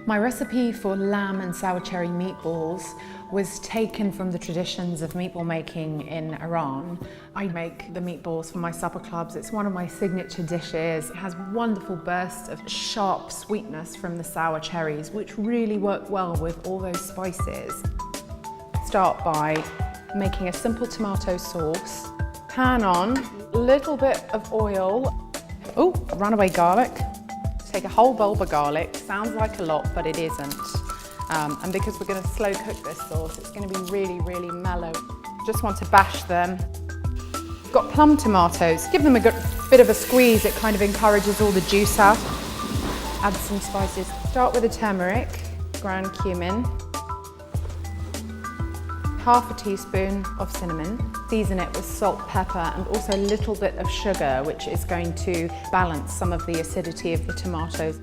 My recipe for lamb and sour cherry meatballs was taken from the traditions of meatball making in Iran. I make the meatballs for my supper clubs. It's one of my signature dishes. It has wonderful bursts of sharp sweetness from the sour cherries, which really work well with all those spices. Start by making a simple tomato sauce. Pan on, a little bit of oil. Oh, runaway garlic. Take a whole bulb of garlic. Sounds like a lot, but it isn't. And because we're going to slow cook this sauce, it's going to be really, really mellow. Just want to bash them. We've got plum tomatoes. Give them a good bit of a squeeze. It kind of encourages all the juice out. Add some spices. Start with the turmeric, ground cumin, half a teaspoon of cinnamon. Season it with salt, pepper, and also a little bit of sugar, which is going to balance some of the acidity of the tomatoes.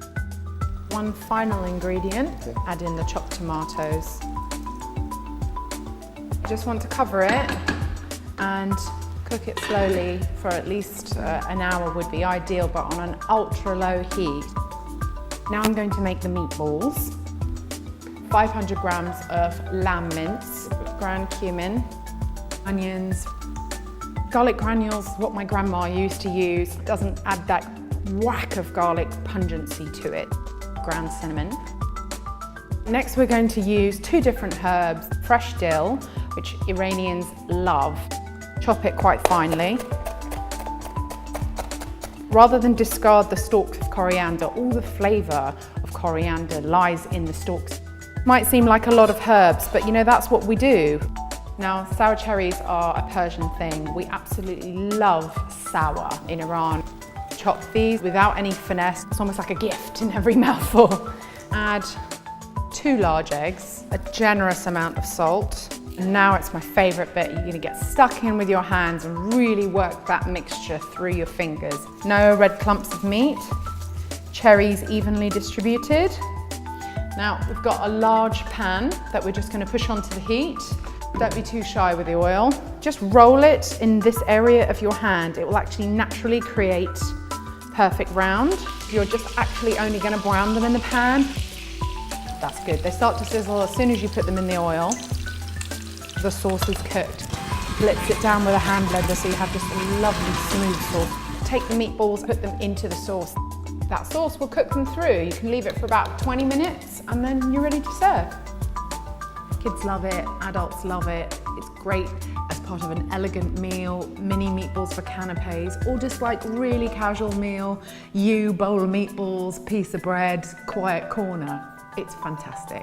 One final ingredient, add in the chopped tomatoes. Just want to cover it and cook it slowly for at least an hour would be ideal, but on an ultra low heat. Now I'm going to make the meatballs. 500 grams of lamb mince, ground cumin, onions. Garlic granules, what my grandma used to use. It doesn't add that whack of garlic pungency to it. Ground cinnamon. Next we're going to use two different herbs. Fresh dill, which Iranians love. Chop it quite finely. Rather than discard the stalks of coriander, all the flavour of coriander lies in the stalks. Might seem like a lot of herbs, but you know, that's what we do. Now, sour cherries are a Persian thing. We absolutely love sour in Iran. Chop these without any finesse. It's almost like a gift in every mouthful. Add 2 large eggs, a generous amount of salt. And now it's my favorite bit. You're gonna get stuck in with your hands and really work that mixture through your fingers. No red clumps of meat. Cherries evenly distributed. Now, we've got a large pan that we're just gonna push onto the heat. Don't be too shy with the oil. Just roll it in this area of your hand. It will actually naturally create perfect round. You're just actually only gonna brown them in the pan. That's good. They start to sizzle as soon as you put them in the oil. The sauce is cooked. Blitz it down with a hand blender so you have this lovely smooth sauce. Take the meatballs, put them into the sauce. That sauce will cook them through. You can leave it for about 20 minutes and then you're ready to serve. Kids love it, adults love it. It's great as part of an elegant meal, mini meatballs for canapes, or just like really casual meal, bowl of meatballs, piece of bread, quiet corner. It's fantastic.